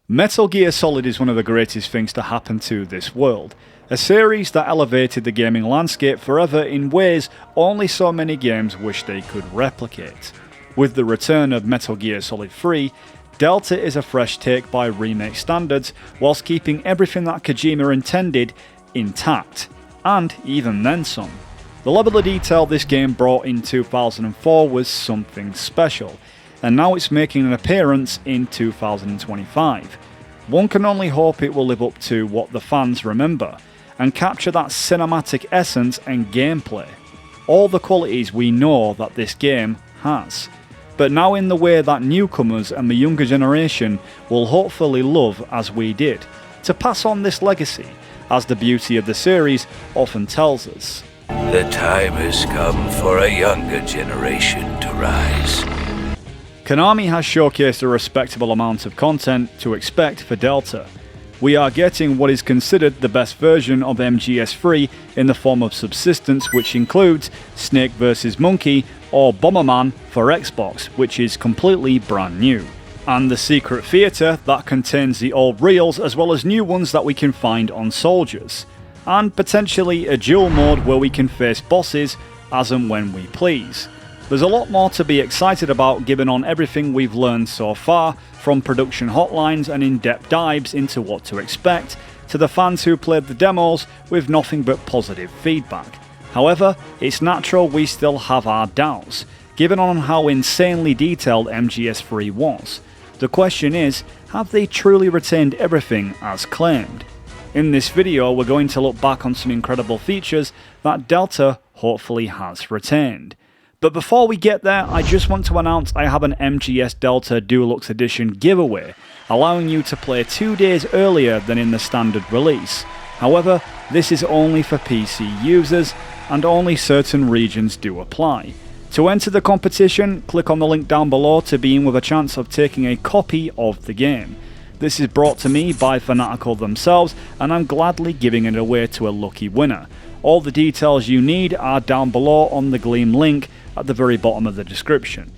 Metal Gear Solid is one of the greatest things to happen to this world. A series that elevated the gaming landscape forever in ways only so many games wish they could replicate. With the return of Metal Gear Solid 3, Delta is a fresh take by remake standards whilst keeping everything that Kojima intended intact, and even then some. The level of detail this game brought in 2004 was something special, and now it's making an appearance in 2025. One can only hope it will live up to what the fans remember, and capture that cinematic essence and gameplay. All the qualities we know that this game has, but now in the way that newcomers and the younger generation will hopefully love as we did, to pass on this legacy, as the beauty of the series often tells us. The time has come for a younger generation to rise. Konami has showcased a respectable amount of content to expect for Delta. We are getting what is considered the best version of MGS3 in the form of Subsistence, which includes Snake vs Monkey or Bomberman for Xbox, which is completely brand new, and the Secret Theatre that contains the old reels as well as new ones that we can find on soldiers, and potentially a duel mode where we can face bosses as and when we please. There's a lot more to be excited about given on everything we've learned so far, from production hotlines and in-depth dives into what to expect, to the fans who played the demos with nothing but positive feedback. However, it's natural we still have our doubts, given on how insanely detailed MGS3 was. The question is, have they truly retained everything as claimed? In this video, we're going to look back on some incredible features that Delta hopefully has retained. But before we get there, I just want to announce I have an MGS Delta Deluxe Edition giveaway, allowing you to play 2 days earlier than in the standard release. However, this is only for PC users, and only certain regions do apply. To enter the competition, click on the link down below to be in with a chance of taking a copy of the game. This is brought to me by Fanatical themselves, and I'm gladly giving it away to a lucky winner. All the details you need are down below on the Gleam link at the very bottom of the description.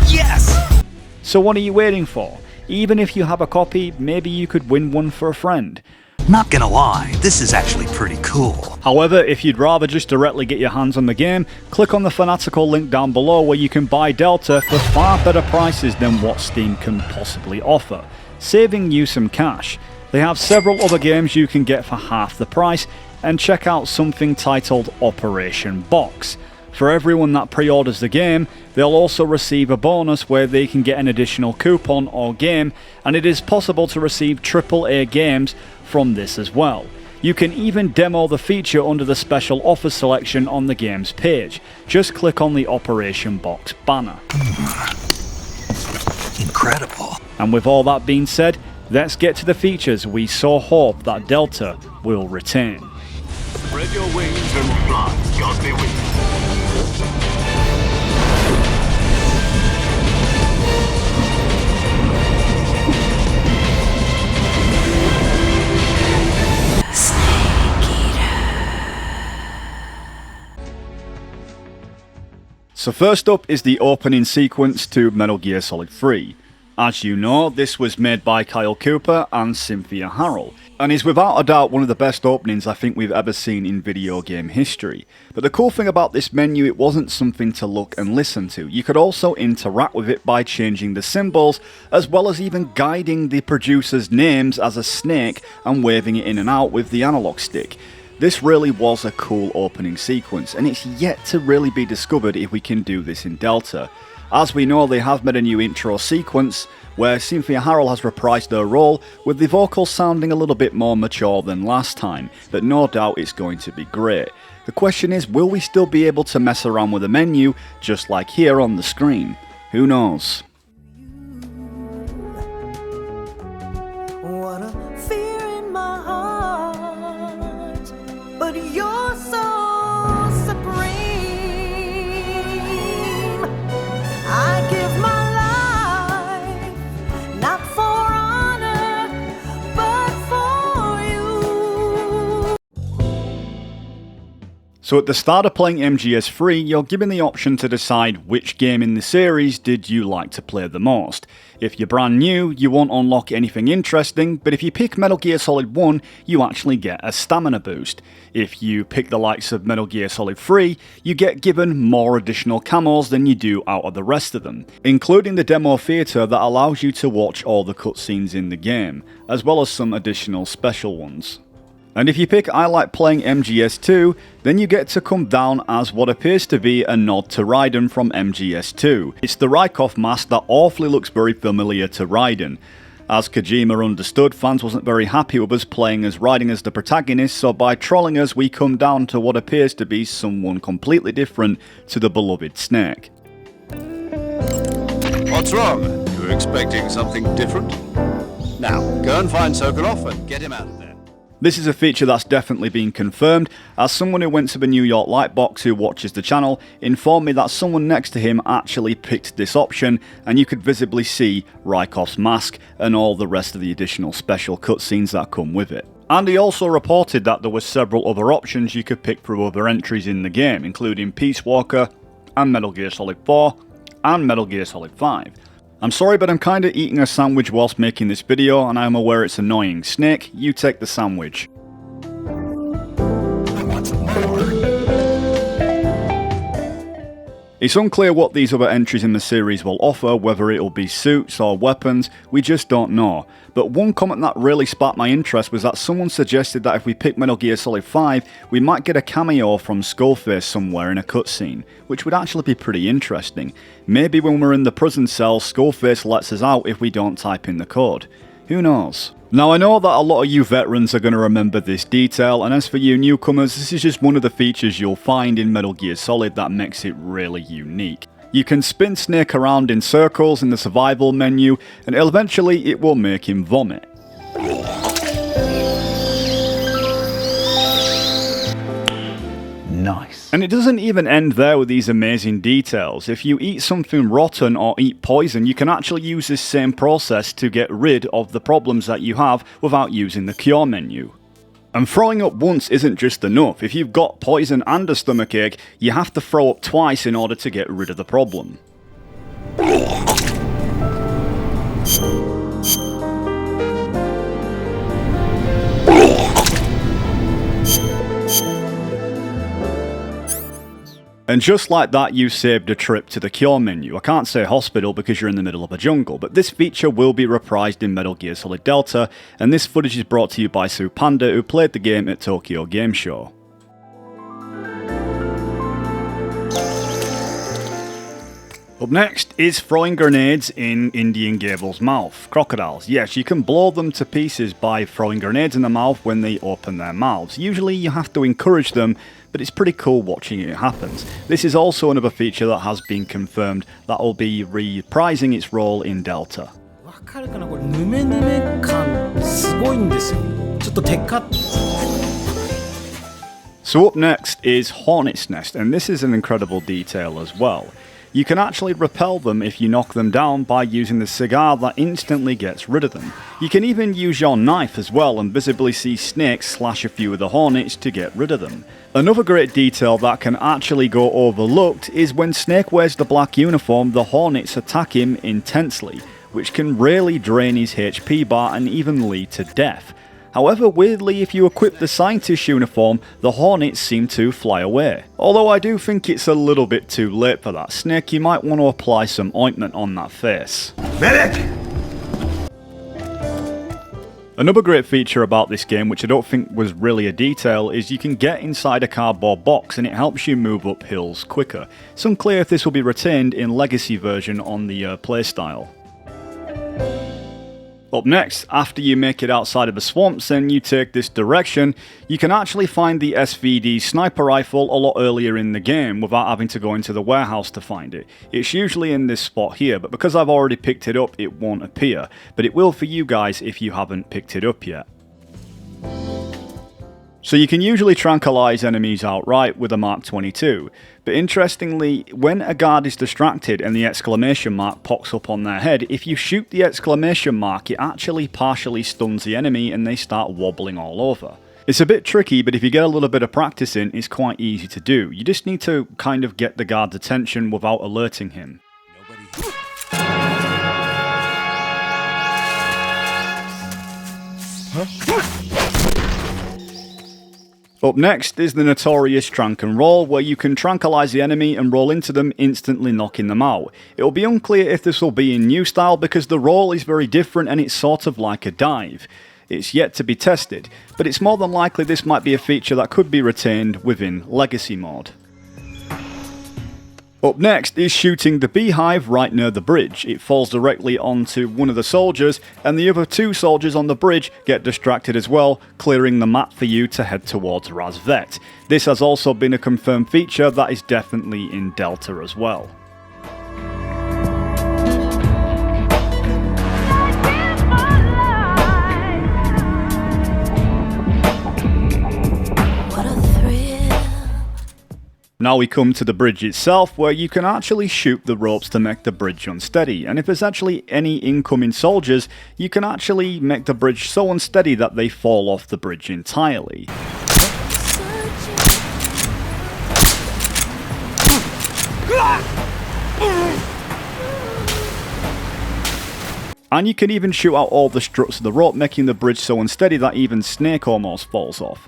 Yes! So what are you waiting for? Even if you have a copy, maybe you could win one for a friend. Not gonna lie, this is actually pretty cool. However, if you'd rather just directly get your hands on the game, click on the Fanatical link down below where you can buy Delta for far better prices than what Steam can possibly offer, saving you some cash. They have several other games you can get for half the price, and check out something titled Operation Box. For everyone that pre-orders the game, they'll also receive a bonus where they can get an additional coupon or game, and it is possible to receive AAA games from this as well. You can even demo the feature under the special offer selection on the game's page. Just click on the Operation Box banner. Incredible. And with all that being said, let's get to the features we so hope that Delta will retain. Spread your wings and fly. God be with you. So first up is the opening sequence to Metal Gear Solid 3. As you know, this was made by Kyle Cooper and Cynthia Harrell, and is without a doubt one of the best openings I think we've ever seen in video game history. But the cool thing about this menu, it wasn't something to look and listen to. You could also interact with it by changing the symbols, as well as even guiding the producer's names as a snake and waving it in and out with the analog stick. This really was a cool opening sequence, and it's yet to really be discovered if we can do this in Delta. As we know, they have made a new intro sequence where Cynthia Harrell has reprised her role, with the vocals sounding a little bit more mature than last time, but no doubt it's going to be great. The question is, will we still be able to mess around with the menu just like here on the screen? Who knows? But you're so supreme. I give my life, not for honor, but for you. So at the start of playing MGS3, you're given the option to decide which game in the series did you like to play the most. If you're brand new, you won't unlock anything interesting, but if you pick Metal Gear Solid 1, you actually get a stamina boost. If you pick the likes of Metal Gear Solid 3, you get given more additional camos than you do out of the rest of them, including the demo theatre that allows you to watch all the cutscenes in the game, as well as some additional special ones. And if you pick I like playing MGS2, then you get to come down as what appears to be a nod to Raiden from MGS2. It's the Rykov mask that awfully looks very familiar to Raiden. As Kojima understood, fans wasn't very happy with us playing as Raiden as the protagonist, so by trolling us we come down to what appears to be someone completely different to the beloved Snake. What's wrong? You were expecting something different? Now, go and find Sokolov and get him out of there. This is a feature that's definitely been confirmed, as someone who went to the New York Lightbox who watches the channel informed me that someone next to him actually picked this option, and you could visibly see Rykov's mask and all the rest of the additional special cutscenes that come with it. And he also reported that there were several other options you could pick through other entries in the game, including Peace Walker, and Metal Gear Solid 4, and Metal Gear Solid 5. I'm sorry, but I'm kinda eating a sandwich whilst making this video, and I'm aware it's annoying. Snake, you take the sandwich. It's unclear what these other entries in the series will offer, whether it'll be suits or weapons, we just don't know. But one comment that really sparked my interest was that someone suggested that if we pick Metal Gear Solid 5, we might get a cameo from Skullface somewhere in a cutscene, which would actually be pretty interesting. Maybe when we're in the prison cell, Skullface lets us out if we don't type in the code. Who knows? Now I know that a lot of you veterans are going to remember this detail, and as for you newcomers, this is just one of the features you'll find in Metal Gear Solid that makes it really unique. You can spin Snake around in circles in the survival menu, and eventually it will make him vomit. Nice. And it doesn't even end there with these amazing details. If you eat something rotten or eat poison, you can actually use this same process to get rid of the problems that you have without using the cure menu. And throwing up once isn't just enough. If you've got poison and a stomachache, you have to throw up twice in order to get rid of the problem. And just like that, you saved a trip to the cure menu. I can't say hospital because you're in the middle of a jungle, but this feature will be reprised in Metal Gear Solid Delta, and this footage is brought to you by Sue Panda, who played the game at Tokyo Game Show. Up next is throwing grenades in Indian Gable's mouth. Crocodiles, yes, you can blow them to pieces by throwing grenades in the mouth when they open their mouths. Usually you have to encourage them, but it's pretty cool watching it happen. This is also another feature that has been confirmed that will be reprising its role in Delta. わかるかなこれヌメヌメ感すごいんですよちょっとテカッ So up next is Hornet's Nest, and this is an incredible detail as well. You can actually repel them if you knock them down by using the cigar that instantly gets rid of them. You can even use your knife as well and visibly see Snake slash a few of the Hornets to get rid of them. Another great detail that can actually go overlooked is when Snake wears the black uniform, the Hornets attack him intensely, which can really drain his HP bar and even lead to death. However, weirdly, if you equip the Scientist uniform, the Hornets seem to fly away. Although I do think it's a little bit too late for that. Snake, you might want to apply some ointment on that face. Medic! Another great feature about this game, which I don't think was really a detail, is you can get inside a cardboard box and it helps you move up hills quicker. It's unclear if this will be retained in Legacy version on the playstyle. Up next, after you make it outside of the swamps and you take this direction, you can actually find the SVD sniper rifle a lot earlier in the game without having to go into the warehouse to find it. It's usually in this spot here, but because I've already picked it up, it won't appear. But it will for you guys if you haven't picked it up yet. So you can usually tranquilize enemies outright with a Mark 22, but interestingly, when a guard is distracted and the exclamation mark pops up on their head, if you shoot the exclamation mark, it actually partially stuns the enemy and they start wobbling all over. It's a bit tricky, but if you get a little bit of practice in, it's quite easy to do. You just need to kind of get the guard's attention without alerting him. Up next is the notorious trank and roll, where you can tranquilize the enemy and roll into them, instantly knocking them out. It will be unclear if this will be in new style because the roll is very different and it's sort of like a dive. It's yet to be tested, but it's more than likely this might be a feature that could be retained within Legacy mode. Up next is shooting the beehive right near the bridge. It falls directly onto one of the soldiers, and the other two soldiers on the bridge get distracted as well, clearing the map for you to head towards Razvet. This has also been a confirmed feature that is definitely in Delta as well. Now we come to the bridge itself, where you can actually shoot the ropes to make the bridge unsteady, and if there's actually any incoming soldiers, you can actually make the bridge so unsteady that they fall off the bridge entirely. And you can even shoot out all the struts of the rope, making the bridge so unsteady that even Snake almost falls off.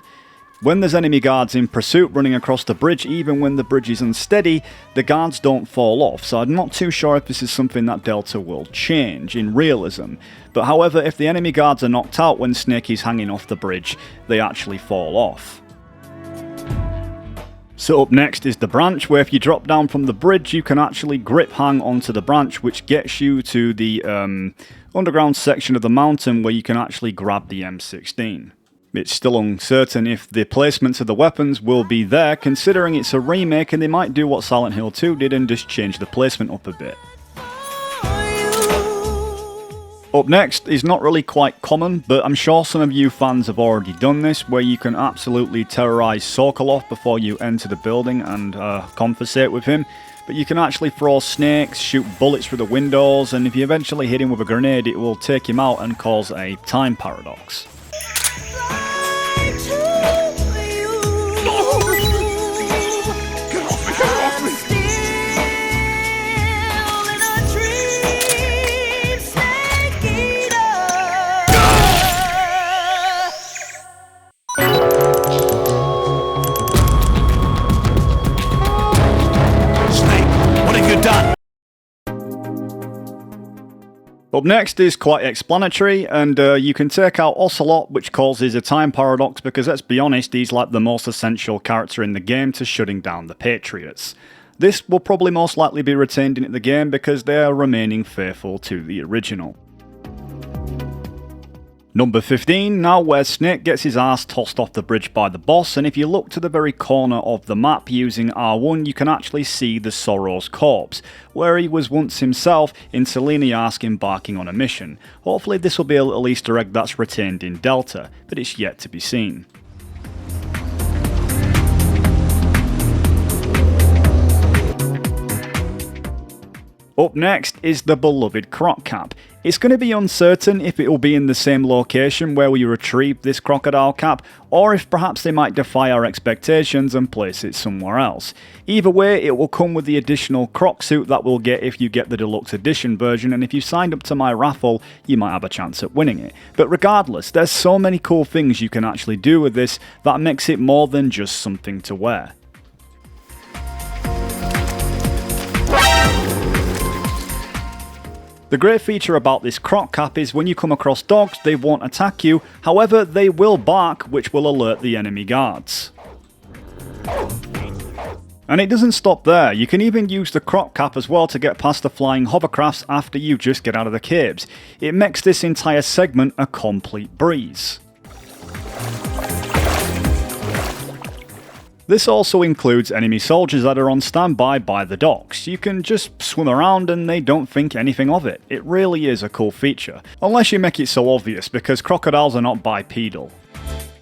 When there's enemy guards in pursuit running across the bridge, even when the bridge is unsteady, the guards don't fall off, so I'm not too sure if this is something that Delta will change in realism. But however, if the enemy guards are knocked out when Snake is hanging off the bridge, they actually fall off. So up next is the branch, where if you drop down from the bridge, you can actually grip hang onto the branch, which gets you to the underground section of the mountain where you can actually grab the M16. It's still uncertain if the placements of the weapons will be there, considering it's a remake and they might do what Silent Hill 2 did and just change the placement up a bit. Up next is not really quite common, but I'm sure some of you fans have already done this, where you can absolutely terrorize Sokolov before you enter the building and conversate with him. But you can actually throw snakes, shoot bullets through the windows, and if you eventually hit him with a grenade, it will take him out and cause a time paradox. Up next is quite explanatory, and you can take out Ocelot, which causes a time paradox because, let's be honest, he's like the most essential character in the game to shutting down the Patriots. This will probably most likely be retained in the game because they are remaining faithful to the original. Number 15, now where Snake gets his ass tossed off the bridge by the boss, and if you look to the very corner of the map using R1, you can actually see the Sorrow's corpse, where he was once himself in Seleniask embarking on a mission. Hopefully this will be a little Easter egg that's retained in Delta, but it's yet to be seen. Up next is the beloved croc cap. It's going to be uncertain if it will be in the same location where we retrieved this crocodile cap, or if perhaps they might defy our expectations and place it somewhere else. Either way, it will come with the additional croc suit that we'll get if you get the deluxe edition version, and if you signed up to my raffle, you might have a chance at winning it. But regardless, there's so many cool things you can actually do with this that makes it more than just something to wear. The great feature about this croc cap is when you come across dogs, they won't attack you, however they will bark, which will alert the enemy guards. And it doesn't stop there, you can even use the croc cap as well to get past the flying hovercrafts after you just get out of the caves. It makes this entire segment a complete breeze. This also includes enemy soldiers that are on standby by the docks. You can just swim around and they don't think anything of it. It really is a cool feature, unless you make it so obvious, because crocodiles are not bipedal.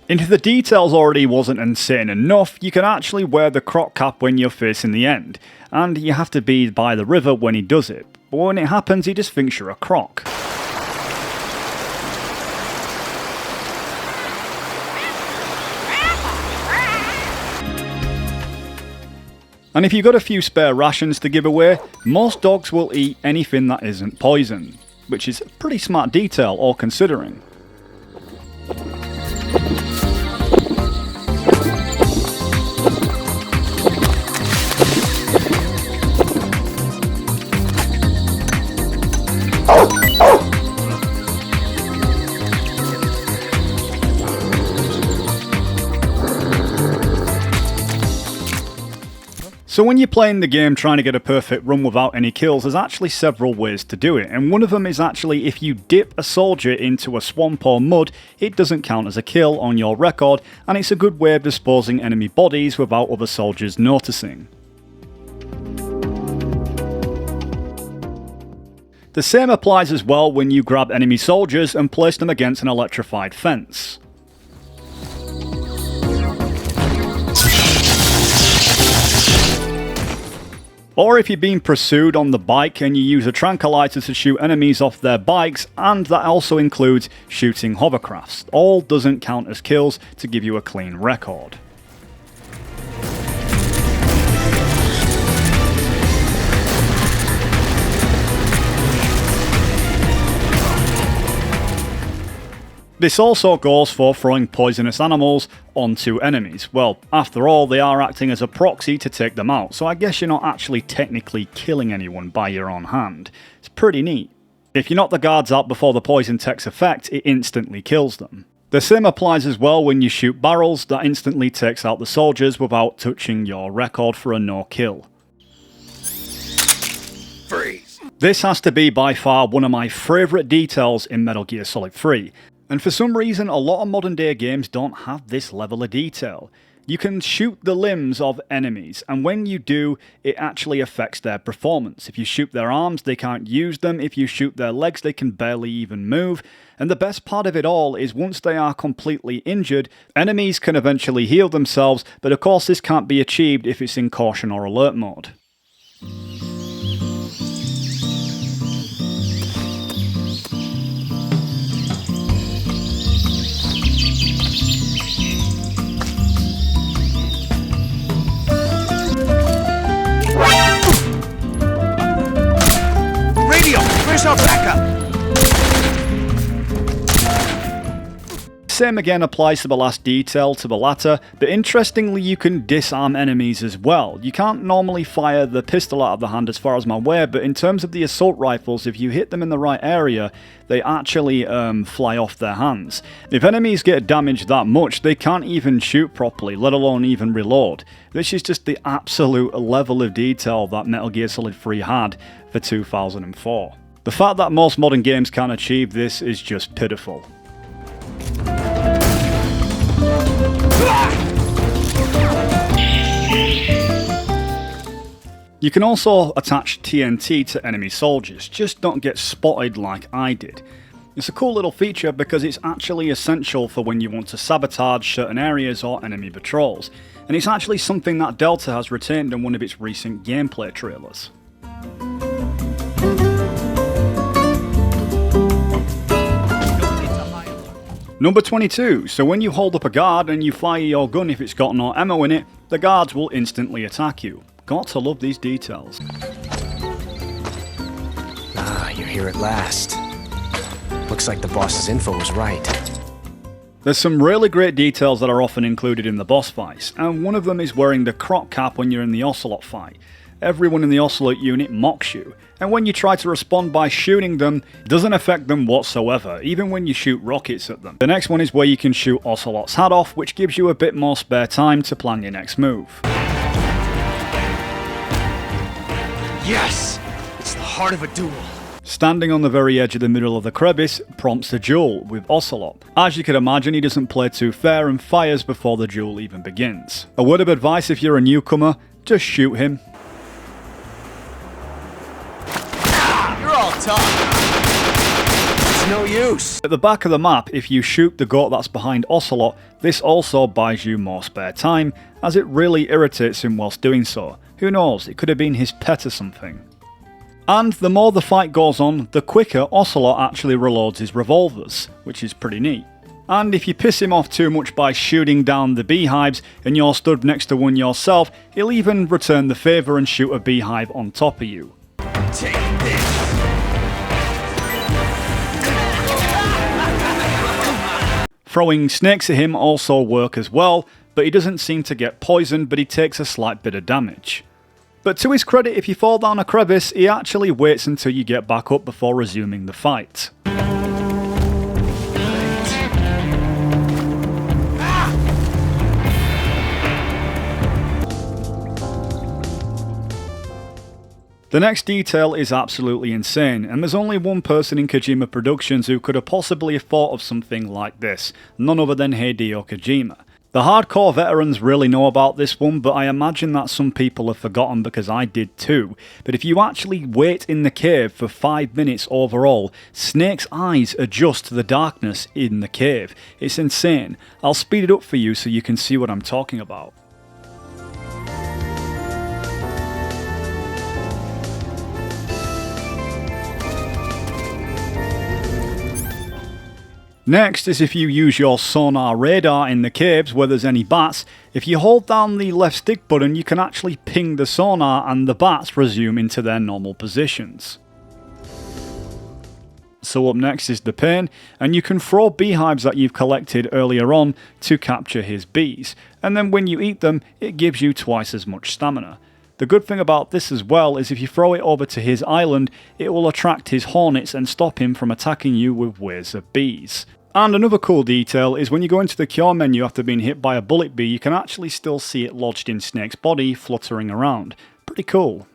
And if the details already wasn't insane enough, you can actually wear the croc cap when you're facing the end, and you have to be by the river when he does it, but when it happens he just thinks you're a croc. And if you've got a few spare rations to give away, most dogs will eat anything that isn't poison, which is a pretty smart detail all considering. So when you're playing the game trying to get a perfect run without any kills, there's actually several ways to do it, and one of them is actually if you dip a soldier into a swamp or mud, it doesn't count as a kill on your record, and it's a good way of disposing enemy bodies without other soldiers noticing. The same applies as well when you grab enemy soldiers and place them against an electrified fence. Or if you're being pursued on the bike and you use a tranquilizer to shoot enemies off their bikes, and that also includes shooting hovercrafts. All doesn't count as kills to give you a clean record. This also goes for throwing poisonous animals onto enemies. Well, after all, they are acting as a proxy to take them out, so I guess you're not actually technically killing anyone by your own hand. It's pretty neat. If you knock the guards out before the poison takes effect, it instantly kills them. The same applies as well when you shoot barrels, that instantly takes out the soldiers without touching your record for a no kill. Freeze. This has to be by far one of my favourite details in Metal Gear Solid 3. And for some reason, a lot of modern day games don't have this level of detail. You can shoot the limbs of enemies, and when you do, it actually affects their performance. If you shoot their arms, they can't use them. If you shoot their legs, they can barely even move. And the best part of it all is once they are completely injured, enemies can eventually heal themselves, but of course this can't be achieved if it's in caution or alert mode. Where's our backup? Same again applies to the last detail, to the latter, but interestingly you can disarm enemies as well. You can't normally fire the pistol out of the hand as far as I'm aware, but in terms of the assault rifles, if you hit them in the right area, they actually fly off their hands. If enemies get damaged that much, they can't even shoot properly, let alone even reload. This is just the absolute level of detail that Metal Gear Solid 3 had for 2004. The fact that most modern games can't achieve this is just pitiful. You can also attach TNT to enemy soldiers, just don't get spotted like I did. It's a cool little feature because it's actually essential for when you want to sabotage certain areas or enemy patrols, and it's actually something that Delta has retained in one of its recent gameplay trailers. Number 22, so when you hold up a guard and you fire your gun if it's got no ammo in it, the guards will instantly attack you. Got to love these details. Ah, you're here at last. Looks like the boss's info was right. There's some really great details that are often included in the boss fights, and one of them is wearing the croc cap when you're in the Ocelot fight. Everyone in the Ocelot unit mocks you, and when you try to respond by shooting them, it doesn't affect them whatsoever, even when you shoot rockets at them. The next one is where you can shoot Ocelot's hat off, which gives you a bit more spare time to plan your next move. Yes! It's the heart of a duel. Standing on the very edge of the middle of the crevice prompts a duel with Ocelot. As you can imagine, he doesn't play too fair and fires before the duel even begins. A word of advice if you're a newcomer, just shoot him. All tough. It's no use. At the back of the map, if you shoot the goat that's behind Ocelot, this also buys you more spare time, as it really irritates him whilst doing so. Who knows, it could have been his pet or something. And the more the fight goes on, the quicker Ocelot actually reloads his revolvers, which is pretty neat. And if you piss him off too much by shooting down the beehives and you're stood next to one yourself, he'll even return the favour and shoot a beehive on top of you. Take this! Throwing snakes at him also work as well, but he doesn't seem to get poisoned, but he takes a slight bit of damage. But to his credit, if you fall down a crevice, he actually waits until you get back up before resuming the fight. The next detail is absolutely insane, and there's only one person in Kojima Productions who could have possibly thought of something like this, none other than Hideo Kojima. The hardcore veterans really know about this one, but I imagine that some people have forgotten because I did too. But if you actually wait in the cave for 5 minutes overall, Snake's eyes adjust to the darkness in the cave. It's insane. I'll speed it up for you so you can see what I'm talking about. Next is if you use your sonar radar in the caves where there's any bats, if you hold down the left stick button you can actually ping the sonar and the bats resume into their normal positions. So up next is the pain, and you can throw beehives that you've collected earlier on to capture his bees, and then when you eat them it gives you twice as much stamina. The good thing about this as well is if you throw it over to his island, it will attract his hornets and stop him from attacking you with waves of bees. And another cool detail is when you go into the cure menu after being hit by a bullet bee, you can actually still see it lodged in Snake's body, fluttering around. Pretty cool.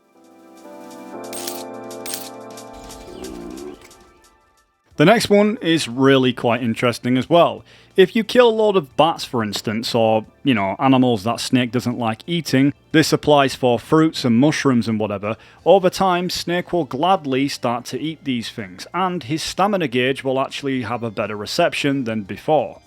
The next one is really quite interesting as well. If you kill a load of bats, for instance, or, animals that Snake doesn't like eating, this applies for fruits and mushrooms and whatever, over time Snake will gladly start to eat these things, and his stamina gauge will actually have a better reception than before.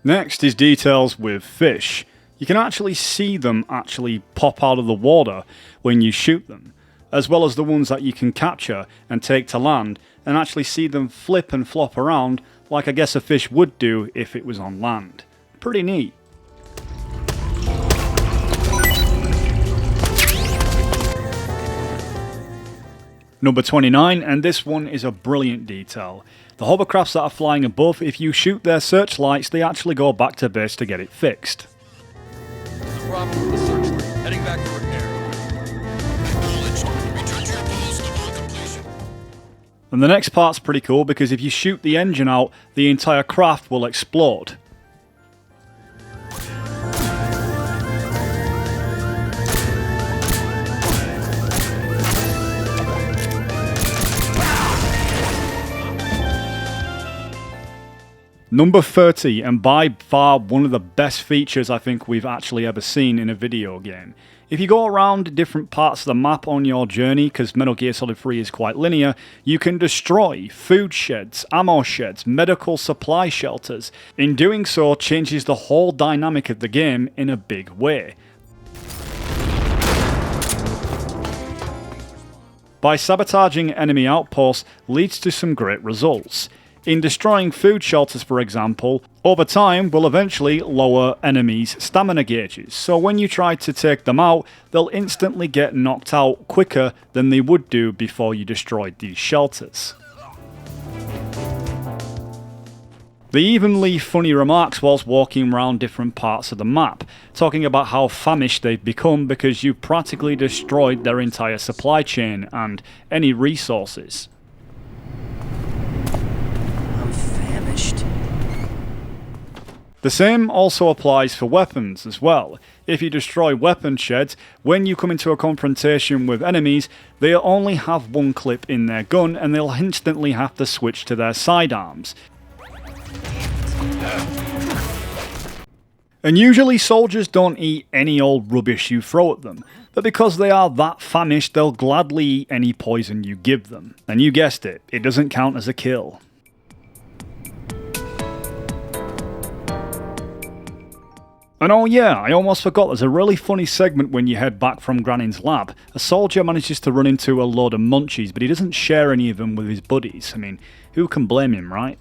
Next is details with fish. You can actually see them actually pop out of the water when you shoot them, as well as the ones that you can capture and take to land and actually see them flip and flop around like I guess a fish would do if it was on land. Pretty neat. Number 29, and this one is a brilliant detail. The hovercrafts that are flying above, if you shoot their searchlights, they actually go back to base to get it fixed. Problem with the searchlight. Heading back to repair. And the next part's pretty cool because if you shoot the engine out, the entire craft will explode. Number 30, and by far one of the best features I think we've actually ever seen in a video game. If you go around different parts of the map on your journey, because Metal Gear Solid 3 is quite linear, you can destroy food sheds, ammo sheds, medical supply shelters. In doing so, changes the whole dynamic of the game in a big way. By sabotaging enemy outposts leads to some great results. In destroying food shelters, for example, over time will eventually lower enemies' stamina gauges, so when you try to take them out, they'll instantly get knocked out quicker than they would do before you destroyed these shelters. They even leave funny remarks whilst walking around different parts of the map, talking about how famished they've become because you've practically destroyed their entire supply chain and any resources. The same also applies for weapons as well. If you destroy weapon sheds, when you come into a confrontation with enemies, they'll only have one clip in their gun and they'll instantly have to switch to their sidearms. And usually soldiers don't eat any old rubbish you throw at them, but because they are that famished, they'll gladly eat any poison you give them. And you guessed it, it doesn't count as a kill. And oh yeah, I almost forgot, there's a really funny segment when you head back from Granin's lab. A soldier manages to run into a load of munchies, but he doesn't share any of them with his buddies. I mean, who can blame him, right?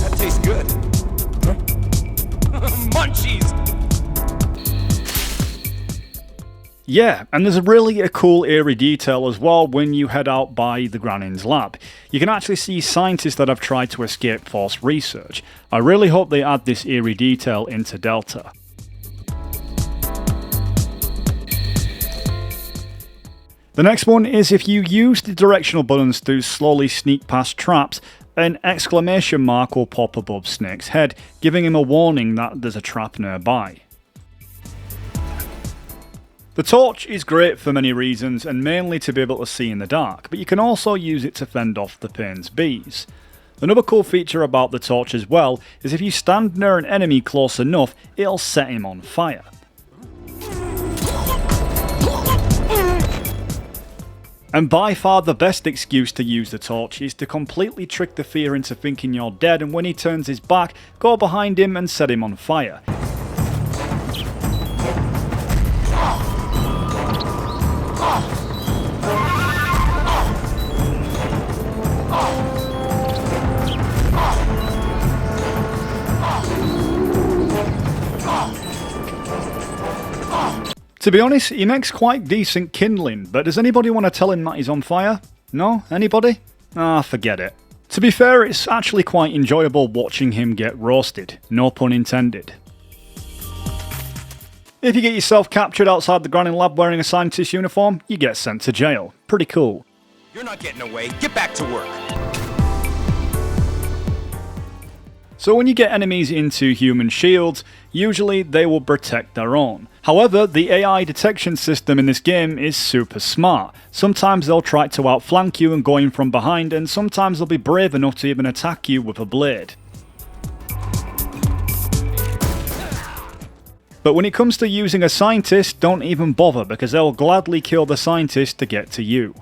That tastes good. Munchies! Yeah, and there's really a cool eerie detail as well when you head out by the Granin's lab. You can actually see scientists that have tried to escape forced research. I really hope they add this eerie detail into Delta. The next one is if you use the directional buttons to slowly sneak past traps, an exclamation mark will pop above Snake's head, giving him a warning that there's a trap nearby. The torch is great for many reasons, and mainly to be able to see in the dark, but you can also use it to fend off the Pain's bees. Another cool feature about the torch as well is if you stand near an enemy close enough, it'll set him on fire. And by far the best excuse to use the torch is to completely trick the Fear into thinking you're dead, and when he turns his back, go behind him and set him on fire. To be honest, he makes quite decent kindling, but does anybody want to tell him that he's on fire? No? Anybody? Ah, forget it. To be fair, it's actually quite enjoyable watching him get roasted, no pun intended. If you get yourself captured outside the Granin lab wearing a scientist uniform, you get sent to jail. Pretty cool. You're not getting away. Get back to work. So when you get enemies into human shields, usually they will protect their own. However, the AI detection system in this game is super smart. Sometimes they'll try to outflank you and go in from behind, and sometimes they'll be brave enough to even attack you with a blade. But when it comes to using a scientist, don't even bother, because they'll gladly kill the scientist to get to you.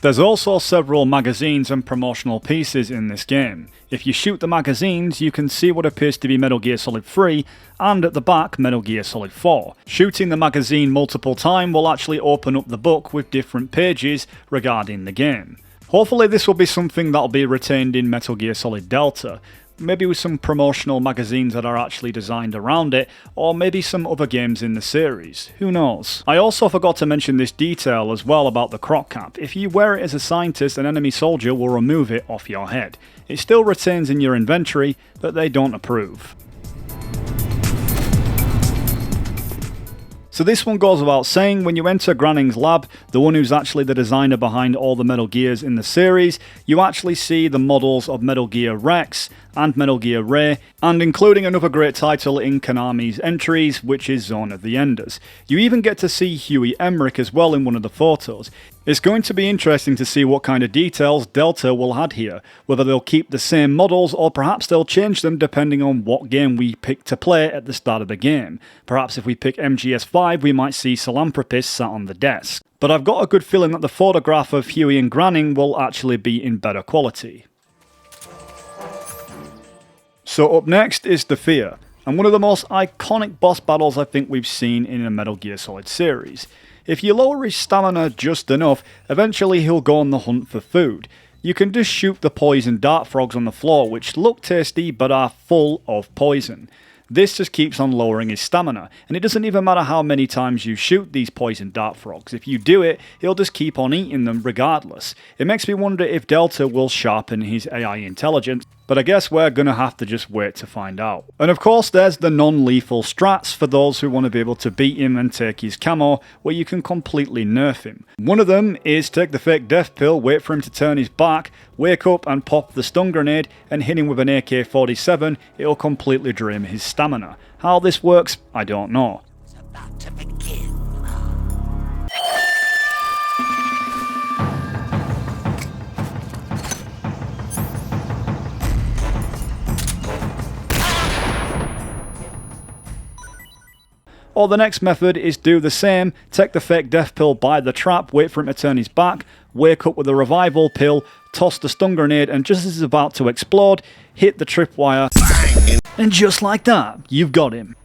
There's also several magazines and promotional pieces in this game. If you shoot the magazines, you can see what appears to be Metal Gear Solid 3, and at the back, Metal Gear Solid 4. Shooting the magazine multiple times will actually open up the book with different pages regarding the game. Hopefully this will be something that'll be retained in Metal Gear Solid Delta. Maybe with some promotional magazines that are actually designed around it, or maybe some other games in the series, who knows. I also forgot to mention this detail as well about the croc cap. If you wear it as a scientist, an enemy soldier will remove it off your head. It still retains in your inventory, but they don't approve. So this one goes without saying, when you enter Granin's lab, the one who's actually the designer behind all the Metal Gears in the series, you actually see the models of Metal Gear Rex and Metal Gear Ray, and including another great title in Konami's entries, which is Zone of the Enders. You even get to see Huey Emmerich as well in one of the photos. It's going to be interesting to see what kind of details Delta will add here, whether they'll keep the same models or perhaps they'll change them depending on what game we pick to play at the start of the game. Perhaps if we pick MGS5 we might see Salamprapis sat on the desk. But I've got a good feeling that the photograph of Huey and Granin will actually be in better quality. So up next is the Fear, and one of the most iconic boss battles I think we've seen in a Metal Gear Solid series. If you lower his stamina just enough, eventually he'll go on the hunt for food. You can just shoot the poison dart frogs on the floor, which look tasty but are full of poison. This just keeps on lowering his stamina, and it doesn't even matter how many times you shoot these poison dart frogs. If you do it, he'll just keep on eating them regardless. It makes me wonder if Delta will sharpen his AI intelligence, but I guess we're gonna have to just wait to find out. And of course there's the non-lethal strats for those who want to be able to beat him and take his camo, where you can completely nerf him. One of them is take the fake death pill, wait for him to turn his back, wake up and pop the stun grenade and hit him with an AK-47, it'll completely drain his stamina. How this works, I don't know. About to begin. Or the next method is do the same, take the fake death pill by the trap, wait for him to turn his back, wake up with a revival pill, toss the stun grenade, and just as it's about to explode, hit the tripwire, and just like that, you've got him.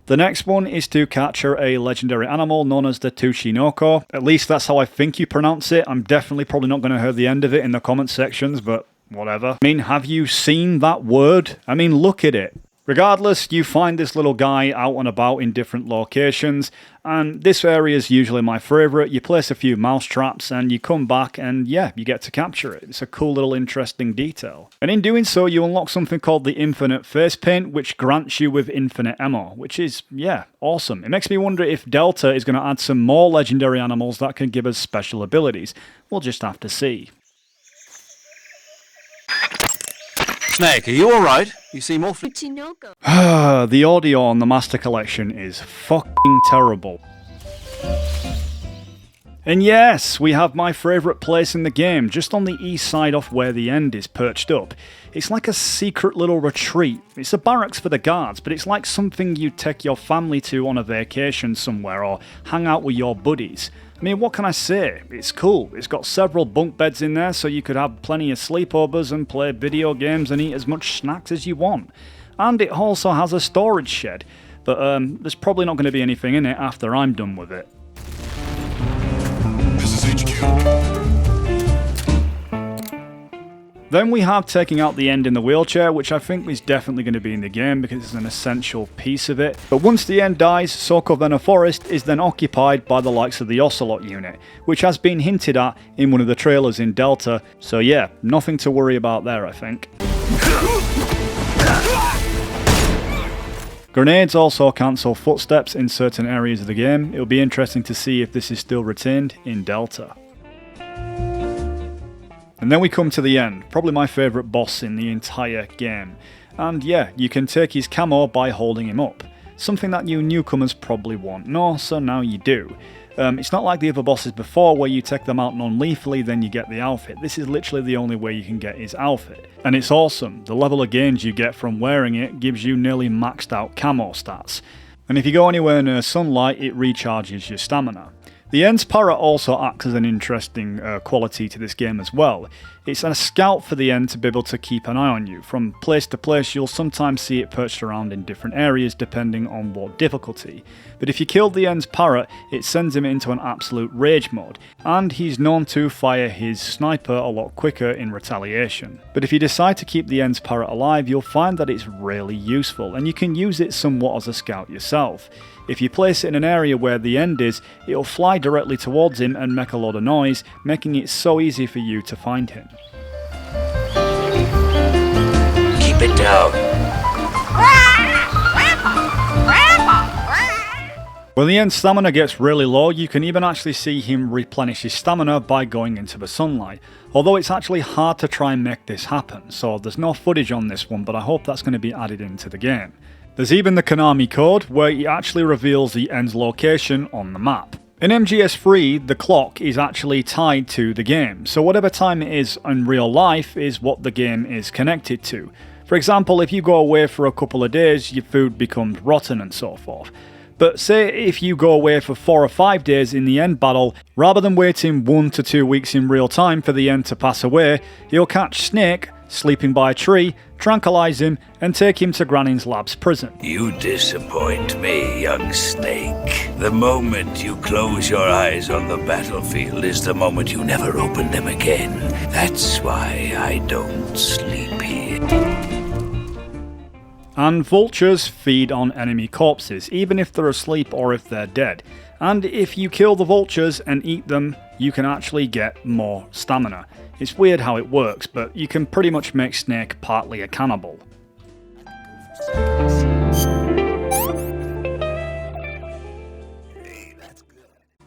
The next one is to capture a legendary animal known as the Tuchinoko. At least that's how I think you pronounce it. I'm definitely probably not going to hear the end of it in the comment sections, but whatever. I mean, have you seen that word? I mean, look at it. Regardless, you find this little guy out and about in different locations, and this area is usually my favourite. You place a few mouse traps and you come back and yeah, you get to capture it. It's a cool little interesting detail. And in doing so, you unlock something called the Infinite Face Paint, which grants you with infinite ammo, which is, yeah, awesome. It makes me wonder if Delta is going to add some more legendary animals that can give us special abilities. We'll just have to see. Snake, are you alright? You seem awfully... The audio on the Master Collection is fucking terrible. And yes, we have my favourite place in the game, just on the east side off where the end is perched up. It's like a secret little retreat. It's a barracks for the guards, but it's like something you'd take your family to on a vacation somewhere or hang out with your buddies. I mean, what can I say? It's cool. It's got several bunk beds in there so you could have plenty of sleepovers and play video games and eat as much snacks as you want. And it also has a storage shed, but there's probably not going to be anything in it after I'm done with it. This is HQ. Then we have taking out the end in the wheelchair, which I think is definitely going to be in the game because it's an essential piece of it. But once the end dies, Sokovena Forest is then occupied by the likes of the Ocelot unit, which has been hinted at in one of the trailers in Delta. So yeah, nothing to worry about there, I think. Grenades also cancel footsteps in certain areas of the game. It'll be interesting to see if this is still retained in Delta. And then we come to the end, probably my favourite boss in the entire game. And yeah, you can take his camo by holding him up. Something that you newcomers probably won't know, so now you do. It's not like the other bosses before where you take them out non-lethally then you get the outfit. This is literally the only way you can get his outfit. And it's awesome. The level of gains you get from wearing it gives you nearly maxed out camo stats. And if you go anywhere near sunlight, it recharges your stamina. The End's Parrot also acts as an interesting quality to this game as well. It's a scout for the End to be able to keep an eye on you. From place to place you'll sometimes see it perched around in different areas depending on what difficulty. But if you kill the End's Parrot, it sends him into an absolute rage mode, and he's known to fire his sniper a lot quicker in retaliation. But if you decide to keep the End's Parrot alive, you'll find that it's really useful, and you can use it somewhat as a scout yourself. If you place it in an area where the End is, it'll fly directly towards him and make a lot of noise, making it so easy for you to find him. Keep it down. When the End's stamina gets really low, you can even actually see him replenish his stamina by going into the sunlight. Although it's actually hard to try and make this happen, so there's no footage on this one, but I hope that's going to be added into the game. There's even the Konami code, where it actually reveals the End's location on the map. In MGS3, the clock is actually tied to the game, so whatever time it is in real life is what the game is connected to. For example, if you go away for a couple of days, your food becomes rotten and so forth. But say if you go away for 4 or 5 days in the End battle, rather than waiting 1 to 2 weeks in real time for the End to pass away, you'll catch Snake sleeping by a tree, tranquilize him, and take him to Granin's lab's prison. You disappoint me, young Snake. The moment you close your eyes on the battlefield is the moment you never open them again. That's why I don't sleep here. And vultures feed on enemy corpses, even if they're asleep or if they're dead. And if you kill the vultures and eat them, you can actually get more stamina. It's weird how it works, but you can pretty much make Snake partly a cannibal.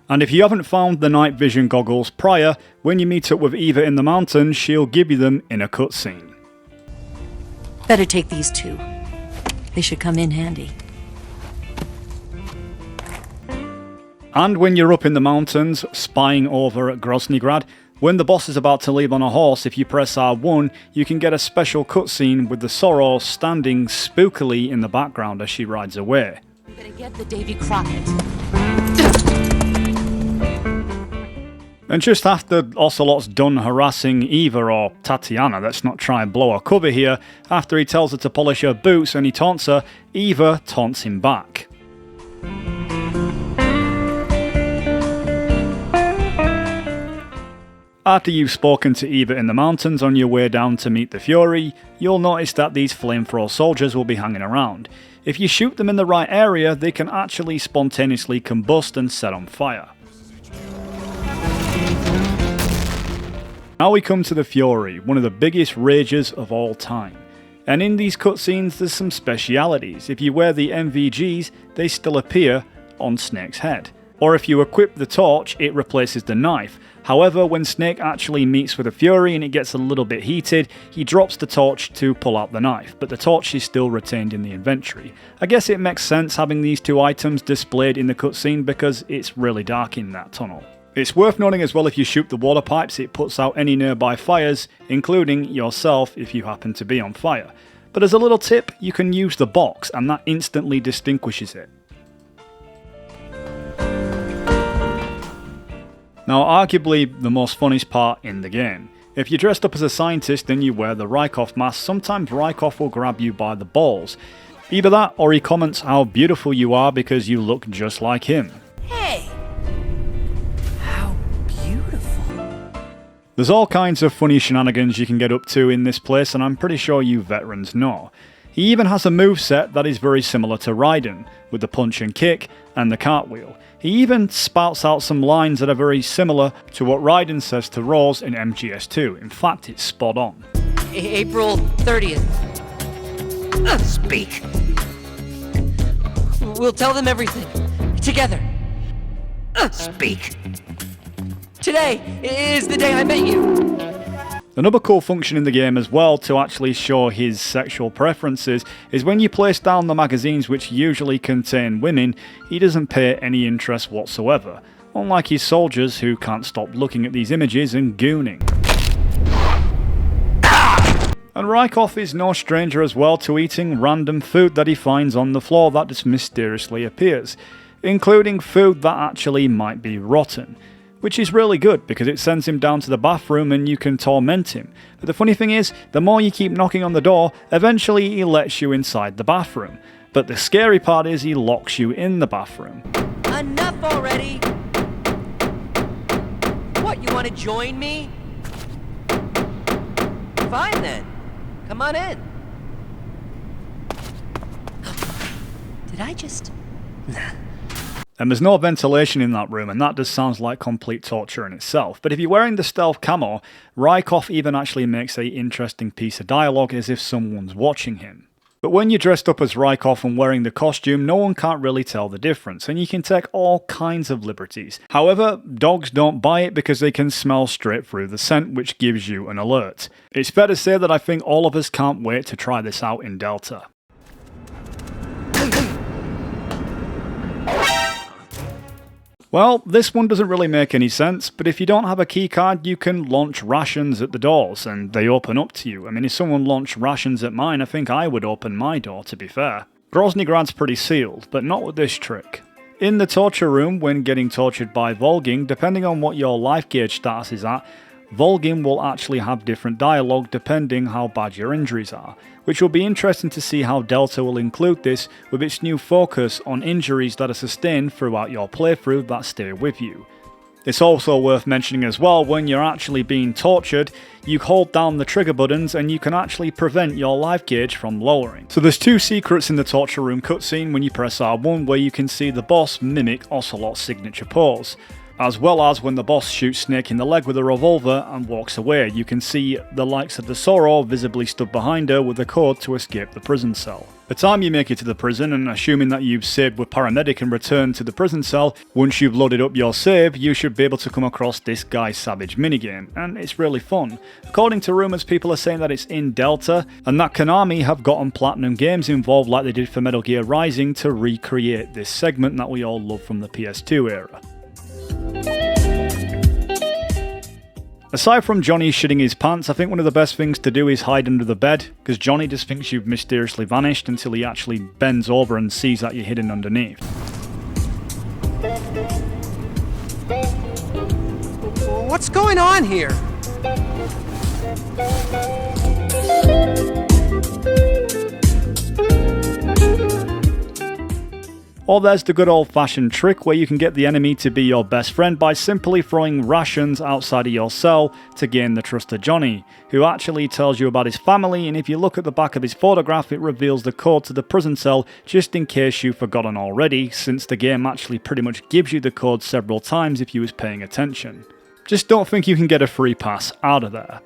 And if you haven't found the night vision goggles prior, when you meet up with Eva in the mountains, she'll give you them in a cutscene. Better take these two. They should come in handy. And when you're up in the mountains, spying over at Groznygrad, When the boss is about to leave on a horse, if you press R1, you can get a special cutscene with the Sorrow standing spookily in the background as she rides away. I'm gonna get the Davy Crockett. And just after Ocelot's done harassing Eva or Tatiana, let's not try and blow her cover here, after he tells her to polish her boots and he taunts her, Eva taunts him back. After you've spoken to Eva in the mountains on your way down to meet the Fury, you'll notice that these flamethrower soldiers will be hanging around. If you shoot them in the right area, they can actually spontaneously combust and set on fire. Now we come to the Fury, one of the biggest rages of all time. And in these cutscenes there's some specialities. If you wear the MVGs, they still appear on Snake's head. Or if you equip the torch, it replaces the knife. However, when Snake actually meets with a Fury and it gets a little bit heated, he drops the torch to pull out the knife, but the torch is still retained in the inventory. I guess it makes sense having these two items displayed in the cutscene because it's really dark in that tunnel. It's worth noting as well, if you shoot the water pipes, it puts out any nearby fires, including yourself if you happen to be on fire. But as a little tip, you can use the box and that instantly distinguishes it. Now, arguably the most funniest part in the game. If you're dressed up as a scientist and you wear the Rykov mask, sometimes Rykov will grab you by the balls. Either that or he comments how beautiful you are because you look just like him. Hey! How beautiful. There's all kinds of funny shenanigans you can get up to in this place, and I'm pretty sure you veterans know. He even has a moveset that is very similar to Raiden, with the punch and kick and the cartwheel. He even spouts out some lines that are very similar to what Raiden says to Rose in MGS2. In fact, it's spot on. April 30th. Speak. We'll tell them everything. Together. Speak. Today is the day I met you. Another cool function in the game as well to actually show his sexual preferences is when you place down the magazines which usually contain women, he doesn't pay any interest whatsoever, unlike his soldiers who can't stop looking at these images and gooning. And Rykov is no stranger as well to eating random food that he finds on the floor that just mysteriously appears, including food that actually might be rotten. Which is really good because it sends him down to the bathroom and you can torment him. But the funny thing is, the more you keep knocking on the door, eventually he lets you inside the bathroom. But the scary part is he locks you in the bathroom. Enough already. What, you want to join me? Fine then. Come on in. Did I just... And there's no ventilation in that room, and that just sounds like complete torture in itself. But if you're wearing the stealth camo, Rykov even actually makes an interesting piece of dialogue as if someone's watching him. But when you're dressed up as Rykov and wearing the costume, no one can't really tell the difference, and you can take all kinds of liberties. However, dogs don't buy it because they can smell straight through the scent, which gives you an alert. It's fair to say that I think all of us can't wait to try this out in Delta. Well, this one doesn't really make any sense, but if you don't have a keycard, you can launch rations at the doors, and they open up to you. I mean, if someone launched rations at mine, I think I would open my door, to be fair. Groznygrad's pretty sealed, but not with this trick. In the torture room, when getting tortured by Volgin, depending on what your life gauge status is at, Volgin will actually have different dialogue depending how bad your injuries are, which will be interesting to see how Delta will include this with its new focus on injuries that are sustained throughout your playthrough that stay with you. It's also worth mentioning as well, when you're actually being tortured, you hold down the trigger buttons and you can actually prevent your life gauge from lowering. So there's two secrets in the torture room cutscene when you press R1 where you can see the boss mimic Ocelot's signature pose. As well as when the boss shoots Snake in the leg with a revolver and walks away, you can see the likes of the Sorrow visibly stood behind her with a code to escape the prison cell. By the time you make it to the prison, and assuming that you've saved with paramedic and returned to the prison cell, once you've loaded up your save, you should be able to come across this Guy Savage minigame, and it's really fun. According to rumours, people are saying that it's in Delta, and that Konami have gotten Platinum Games involved like they did for Metal Gear Rising to recreate this segment that we all love from the PS2 era. Aside from Johnny shitting his pants, I think one of the best things to do is hide under the bed, because Johnny just thinks you've mysteriously vanished until he actually bends over and sees that you're hidden underneath. What's going on here? Or there's the good old-fashioned trick where you can get the enemy to be your best friend by simply throwing rations outside of your cell to gain the trust of Johnny, who actually tells you about his family, and if you look at the back of his photograph it reveals the code to the prison cell just in case you've forgotten already, since the game actually pretty much gives you the code several times if you was paying attention. Just don't think you can get a free pass out of there.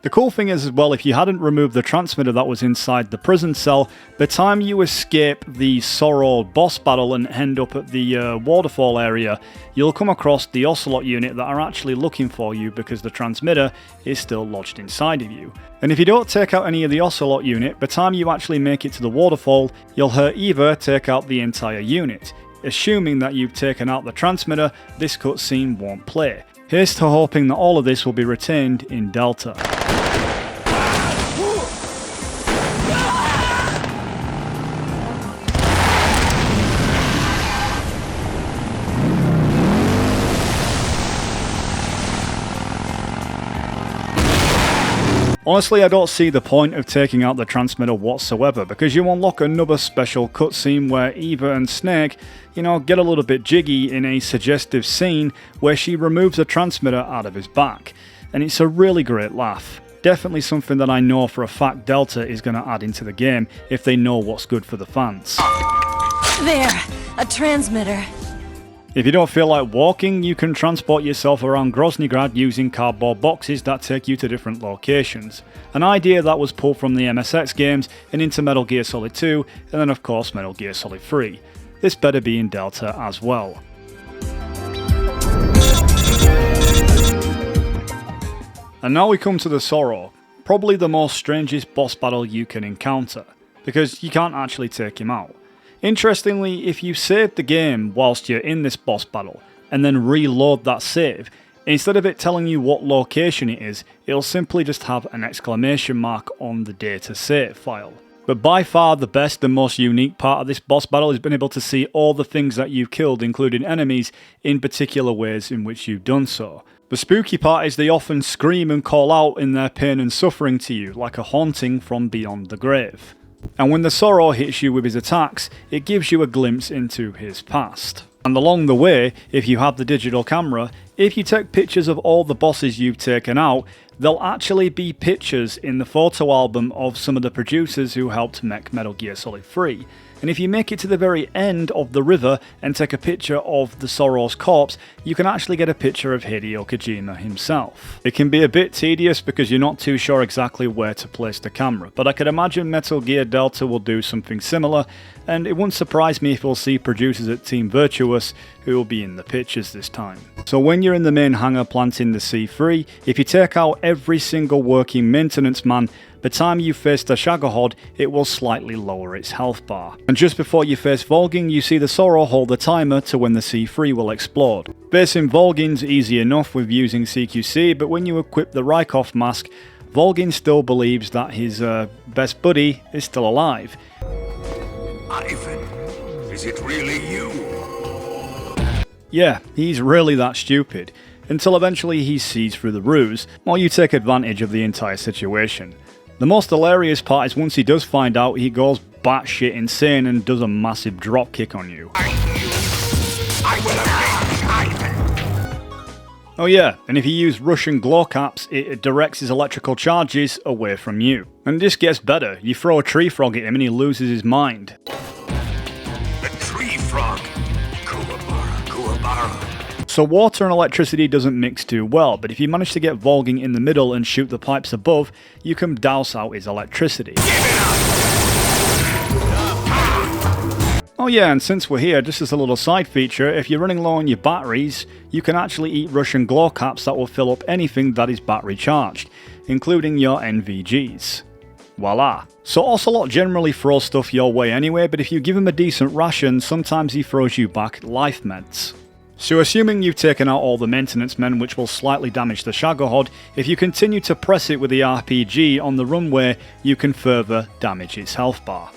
The cool thing is as well, if you hadn't removed the transmitter that was inside the prison cell, by the time you escape the Sorrow boss battle and end up at the waterfall area, you'll come across the Ocelot unit that are actually looking for you because the transmitter is still lodged inside of you. And if you don't take out any of the Ocelot unit, by the time you actually make it to the waterfall, you'll hear Eva take out the entire unit. Assuming that you've taken out the transmitter, this cutscene won't play. Here's to hoping that all of this will be retained in Delta. Honestly, I don't see the point of taking out the transmitter whatsoever, because you unlock another special cutscene where Eva and Snake, get a little bit jiggy in a suggestive scene where she removes the transmitter out of his back. And it's a really great laugh. Definitely something that I know for a fact Delta is going to add into the game if they know what's good for the fans. There, a transmitter. If you don't feel like walking, you can transport yourself around Groznygrad using cardboard boxes that take you to different locations. An idea that was pulled from the MSX games and into Metal Gear Solid 2, and then of course Metal Gear Solid 3. This better be in Delta as well. And now we come to the Sorrow, probably the most strangest boss battle you can encounter, because you can't actually take him out. Interestingly, if you save the game whilst you're in this boss battle, and then reload that save, instead of it telling you what location it is, it'll simply just have an exclamation mark on the data save file. But by far the best and most unique part of this boss battle is being able to see all the things that you've killed, including enemies, in particular ways in which you've done so. The spooky part is they often scream and call out in their pain and suffering to you, like a haunting from beyond the grave. And when the Sorrow hits you with his attacks, it gives you a glimpse into his past. And along the way, if you have the digital camera, if you take pictures of all the bosses you've taken out, there'll actually be pictures in the photo album of some of the producers who helped make Metal Gear Solid 3. And if you make it to the very end of the river and take a picture of the Sorrow's corpse, you can actually get a picture of Hideo Kojima himself. It can be a bit tedious because you're not too sure exactly where to place the camera, but I could imagine Metal Gear Delta will do something similar, and it wouldn't surprise me if we'll see producers at Team Virtuous who will be in the pictures this time. So when you're in the main hangar planting the C3, if you take out every single working maintenance man, by the time you face the Shagohod, it will slightly lower its health bar. And just before you face Volgin, you see the Sorrow hold the timer to when the C3 will explode. Facing Volgin's easy enough with using CQC, but when you equip the Rykov mask, Volgin still believes that his best buddy is still alive. Ivan, is it really you? Yeah, he's really that stupid, until eventually he sees through the ruse, while you take advantage of the entire situation. The most hilarious part is once he does find out, he goes batshit insane and does a massive dropkick on you. I will avenge Ivan! Oh yeah, and if you use Russian glow caps, it directs his electrical charges away from you. And this gets better, you throw a tree frog at him and he loses his mind. The tree frog! Kuwabara. So water and electricity doesn't mix too well, but if you manage to get Volgin in the middle and shoot the pipes above, you can douse out his electricity. Oh yeah, and since we're here, just as a little side feature, if you're running low on your batteries, you can actually eat Russian glow caps that will fill up anything that is battery charged, including your NVGs. Voila. So Ocelot generally throws stuff your way anyway, but if you give him a decent ration, sometimes he throws you back life meds. So assuming you've taken out all the maintenance men, which will slightly damage the Shagohod, if you continue to press it with the RPG on the runway, you can further damage its health bar.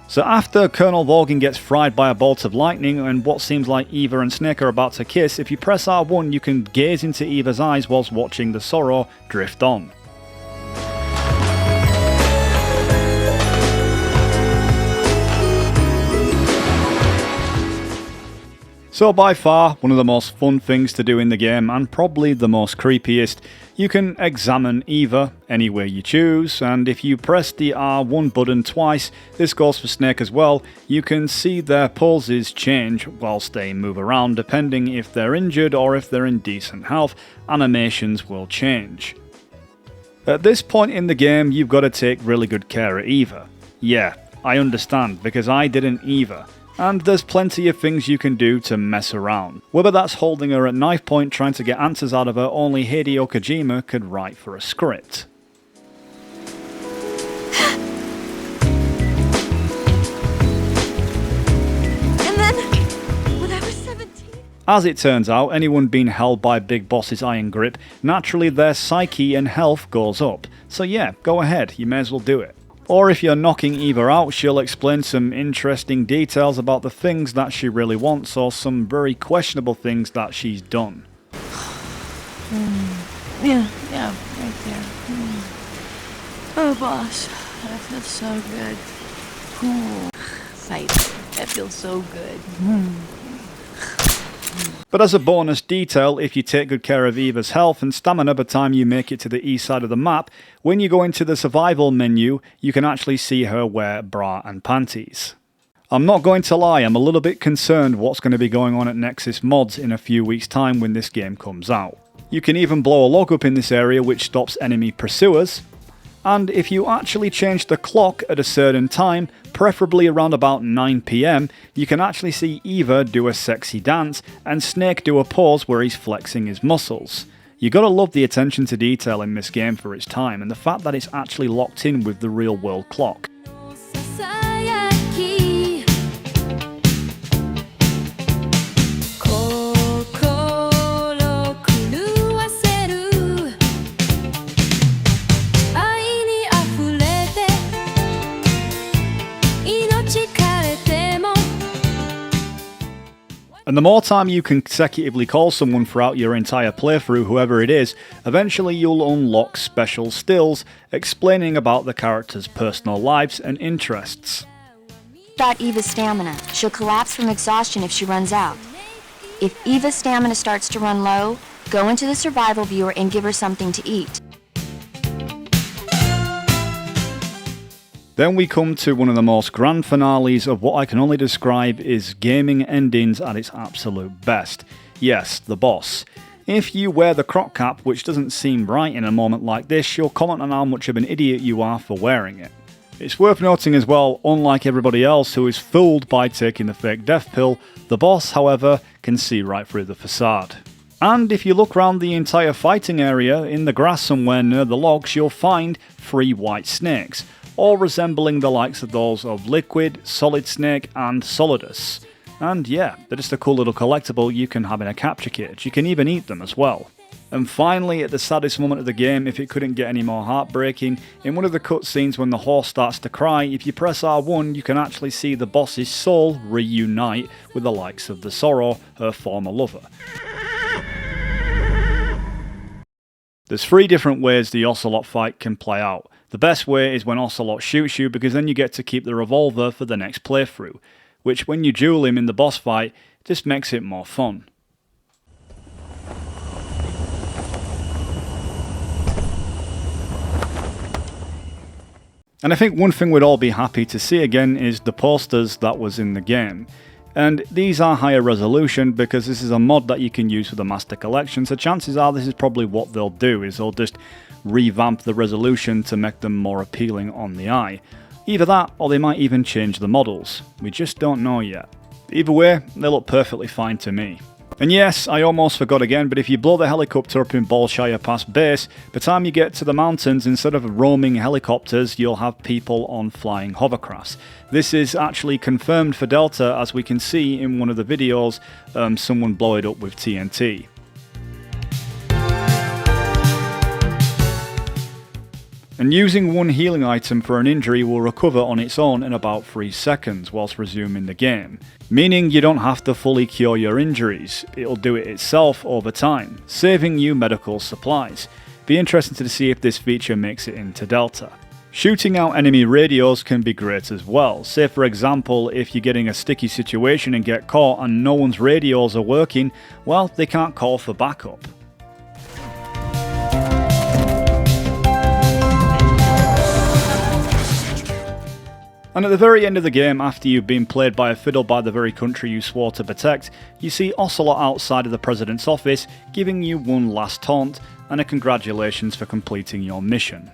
So after Colonel Volgin gets fried by a bolt of lightning and what seems like Eva and Snake are about to kiss, if you press R1 you can gaze into Eva's eyes whilst watching the Sorrow drift on. So by far, one of the most fun things to do in the game, and probably the most creepiest, you can examine Eva any way you choose, and if you press the R1 button twice, this goes for Snake as well, you can see their poses change whilst they move around. Depending if they're injured or if they're in decent health, animations will change. At this point in the game, you've got to take really good care of Eva. Yeah, I understand, because I didn't either. And there's plenty of things you can do to mess around. Whether that's holding her at knife point trying to get answers out of her, only Hideo Kojima could write for a script. And then, when I was 17... As it turns out, anyone being held by Big Boss's iron grip, naturally their psyche and health goes up. So yeah, go ahead, you may as well do it. Or if you're knocking Eva out, she'll explain some interesting details about the things that she really wants or some very questionable things that she's done. Yeah, right there. Oh, boss, that feels so good. Sight, that feels so good. But as a bonus detail, if you take good care of Eva's health and stamina by the time you make it to the east side of the map, when you go into the survival menu, you can actually see her wear bra and panties. I'm not going to lie, I'm a little bit concerned what's going to be going on at Nexus Mods in a few weeks' time when this game comes out. You can even blow a log up in this area which stops enemy pursuers, and if you actually change the clock at a certain time, preferably around about 9 PM, you can actually see Eva do a sexy dance and Snake do a pose where he's flexing his muscles. You gotta love the attention to detail in this game for its time and the fact that it's actually locked in with the real world clock. And the more time you consecutively call someone throughout your entire playthrough, whoever it is, eventually you'll unlock special stills explaining about the character's personal lives and interests. About Eva's stamina. She'll collapse from exhaustion if she runs out. If Eva's stamina starts to run low, go into the survival viewer and give her something to eat. Then we come to one of the most grand finales of what I can only describe as gaming endings at its absolute best. Yes, the boss. If you wear the croc cap, which doesn't seem right in a moment like this, you'll comment on how much of an idiot you are for wearing it. It's worth noting as well, unlike everybody else who is fooled by taking the fake death pill, the boss, however, can see right through the facade. And if you look around the entire fighting area, in the grass somewhere near the logs, you'll find 3 white snakes, all resembling the likes of those of Liquid, Solid Snake and Solidus. And yeah, they're just a cool little collectible you can have in a capture cage. You can even eat them as well. And finally, at the saddest moment of the game, if it couldn't get any more heartbreaking, in one of the cutscenes when the horse starts to cry, if you press R1 you can actually see the boss's soul reunite with the likes of the Sorrow, her former lover. There's 3 different ways the Ocelot fight can play out. The best way is when Ocelot shoots you because then you get to keep the revolver for the next playthrough, which when you duel him in the boss fight, just makes it more fun. And I think one thing we'd all be happy to see again is the posters that was in the game. And these are higher resolution because this is a mod that you can use for the Master Collection, so chances are this is probably what they'll do, is they'll just revamp the resolution to make them more appealing on the eye. Either that, or they might even change the models. We just don't know yet. Either way, they look perfectly fine to me. And yes, I almost forgot again, but if you blow the helicopter up in Bolshire Pass base, by the time you get to the mountains, instead of roaming helicopters, you'll have people on flying hovercrafts. This is actually confirmed for Delta, as we can see in one of the videos, someone blow it up with TNT. And using one healing item for an injury will recover on its own in about 3 seconds whilst resuming the game. Meaning you don't have to fully cure your injuries, it'll do it itself over time, saving you medical supplies. Be interested to see if this feature makes it into Delta. Shooting out enemy radios can be great as well. Say for example, if you're getting a sticky situation and get caught and no one's radios are working, well, they can't call for backup. And at the very end of the game, after you've been played by a fiddle by the very country you swore to protect, you see Ocelot outside of the President's office giving you one last taunt and a congratulations for completing your mission.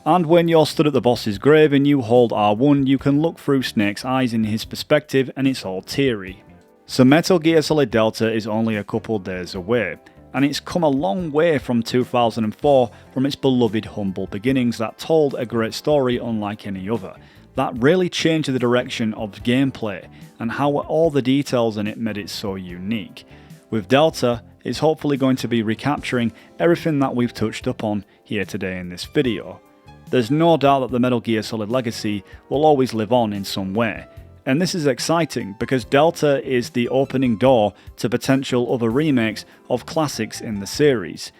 And when you're stood at the boss's grave and you hold R1, you can look through Snake's eyes in his perspective and it's all teary. So Metal Gear Solid Delta is only a couple days away. And it's come a long way from 2004 from its beloved humble beginnings that told a great story unlike any other. That really changed the direction of gameplay and how all the details in it made it so unique. With Delta, it's hopefully going to be recapturing everything that we've touched upon here today in this video. There's no doubt that the Metal Gear Solid legacy will always live on in some way. And this is exciting because Delta is the opening door to potential other remakes of classics in the series.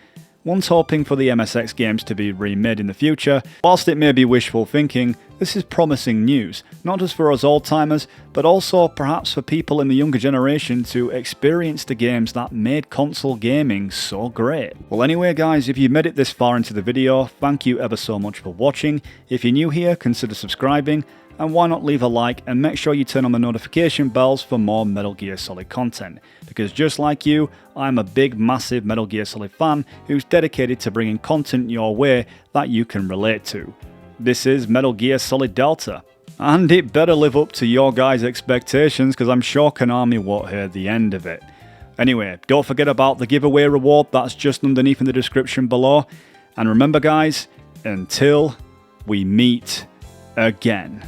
One's hoping for the MSX games to be remade in the future. Whilst it may be wishful thinking, this is promising news, not just for us old-timers, but also perhaps for people in the younger generation to experience the games that made console gaming so great. Well anyway guys, if you've made it this far into the video, thank you ever so much for watching. If you're new here, consider subscribing. And why not leave a like and make sure you turn on the notification bells for more Metal Gear Solid content, because just like you, I'm a big massive Metal Gear Solid fan who's dedicated to bringing content your way that you can relate to. This is Metal Gear Solid Delta, and it better live up to your guys' expectations because I'm sure Konami won't hear the end of it. Anyway, don't forget about the giveaway reward that's just underneath in the description below, and remember guys, until we meet again.